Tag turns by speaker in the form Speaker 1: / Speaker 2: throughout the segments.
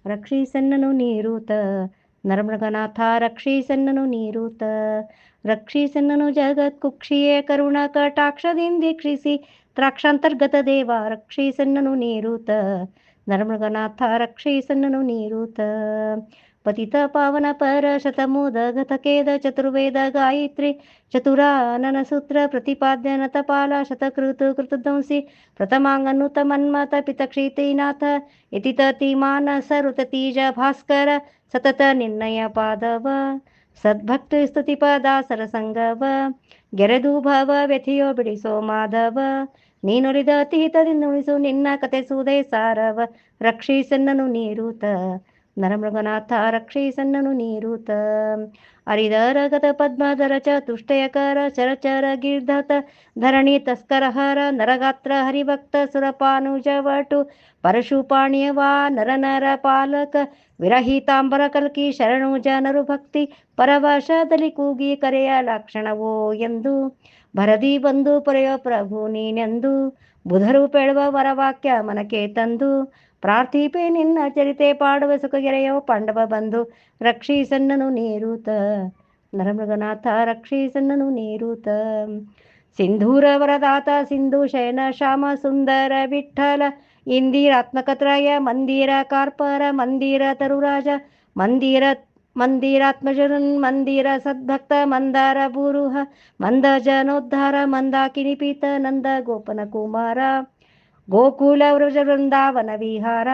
Speaker 1: ರಕ್ಷಿಸನ್ನನು ನೀರೂತ. ನರಮೃಗನಾಥ ರಕ್ಷಿಸನ್ನನು ನೀರೂತ. ರಕ್ಷಿಸನ್ನನು ಜಗತ್ಕುಕ್ಷಿಯೇ ಕರುಣ ಕಟಾಕ್ಷದಿಂದೀಕ್ಷಿಸಿ ತ್ರಾಕ್ಷಾಂತರ್ಗತ ದೇವ ರಕ್ಷಿಸನ್ನನು ನೀರೂತ. ನರಮೃಗನಾಥ ರಕ್ಷಿಸನ್ನನು ನೀರೂತ. ಪತಿತ ಪಾವನ ಪರ ಶತಮೋದಗತ ಖೇದ ಚತುರ್ವೇದ ಗಾಯತ್ರಿ ಚತುರಾನನ ಸೂತ್ರ ಪ್ರತಿಪಾದ್ಯ ನತಪಾಲ ಶತಕೃತು ಕೃತಧ್ವಂಸಿ ಪ್ರಥಮಾಂಗನುತ ಮನ್ಮತ ಪಿತಕ್ಷಿತೀನಾಥ ಯತಿತತಿ ಮಾನಸ ಋತತೀಜ ಭಾಸ್ಕರ ಸತತ ನಿರ್ಣಯ ಪಾದವ ಸದ್ಭಕ್ತ ಸ್ತುತಿ ಪದಾಸರ ಸಂಗವ ಗೆರೆದು ಭವ ವ್ಯಥಿಯೋ ಬಿಡಿಸೋ ಮಾಧವ ನೀನುರಿದ ಅತಿಹಿತದಿಂದ ಉಳಿಸು ನಿನ್ನ ಕಥೆಸುವುದೇ ಸಾರವ ರಕ್ಷಿಸನ್ನನು ನೀರೂತ. ನರಮೃಗನಾಥ ರಕ್ಷಿಸನ್ನನು ನೀರೂತ. ಅರಿದರಗತ ಪದ್ಮಧರ ಚತುಷ್ಟಯಕರ ಚರಚರ ಗಿರ್ಧತ ಧರಣಿ ತಸ್ಕರಹರ ನರಗಾತ್ರ ಹರಿಭಕ್ತ ಸುರಪಾನುಜವಟು ಪರಶುಪಾಣಿಯವಾ ನರ ಪಾಲಕ ವಿರಹಿತಾಂಬರ ಕಲ್ಕಿ ಶರಣು ಜನರು ಭಕ್ತಿ ಪರವಶದಲ್ಲಿ ಕೂಗಿ ಕರೆಯ ಲಕ್ಷಣವೋ ಎಂದು ಭರದಿ ಬಂದು ಪೊರೆಯೋ ಪ್ರಭು ನೀನೆಂದು ಬುಧರು ಪೇಳುವ ವರವಾಕ್ಯ ಮನಕ್ಕೆ ತಂದು ಪ್ರಾರ್ಥಿಪೆ ನಿನ್ನ ಚರಿತೆ ಪಾಡುವ ಸುಖಗೆರೆಯೋ ಪಾಂಡವ ಬಂಧು ರಕ್ಷಿಸನ್ನನು ನೀರೂತ. ನರಮೃಗನಾಥ ರಕ್ಷಿಸನ್ನನು ನೀರೂತ. ಸಿಂಧೂರ ವರದಾತ ಸಿಂಧು ಶಯನ ಶ್ಯಾಮ ಸುಂದರ ವಿಠಲ ಇಂದಿರಾತ್ಮಕತ್ರಯ ಮಂದಿರ ಕಾರ್ಪರ ಮಂದಿರ ತರುರಾಜ ಮಂದಿರಾತ್ಮಜರುನ್ ಮಂದಿರ ಸದ್ಭಕ್ತ ಮಂದಾರ ಭೂರುಹ ಮಂದ ಜನೋದ್ಧಾರ ಮಂದಾಕಿನಿ ಪೀತ ನಂದ ಗೋಪನ ಕುಮಾರ ಗೋಕುಲ ವೃಜ ವೃಂದಾವನ ವಿಹಾರ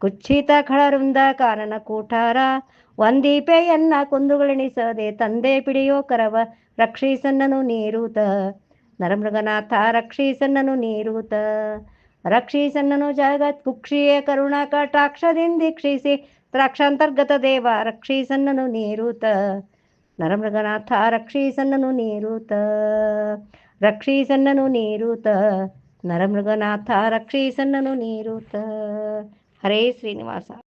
Speaker 1: ಕುಚ್ಛಿತ ಖಳವೃಂದ ಕಾನನ ಕೂಠಾರ ವಂದೀಪೆಯನ್ನ ಕುಂದುಗಳೆಣಿಸದೆ ತಂದೆ ಪಿಡಿಯೋ ಕರವ ರಕ್ಷಿಸನ್ನನು ನೀರೂತ. ನರಮೃಗನಾಥ ರಕ್ಷಿಸನ್ನನು ನೀರೂತ. ರಕ್ಷಿಸನ್ನನು ಜಗತ್ ಕುಕ್ಷಿಯೇ ಕರುಣ ಕಟಾಕ್ಷದಿಂದೀಕ್ಷಿಸಿ ತ್ರಾಕ್ಷಾಂತರ್ಗತ ದೇವ ರಕ್ಷಿಸನ್ನನು ನೀರೂತ. ನರಮೃಗನಾಥ ರಕ್ಷಿಸನ್ನನು ನೀರೂತ. ರಕ್ಷಿಸನ್ನನು ನೀರೂತ. ನರಮೃಗನಾಥ ರಕ್ಷಿಸನ್ನನು ನೀರೂತ. ಹರೇ ಶ್ರೀನಿವಾಸ.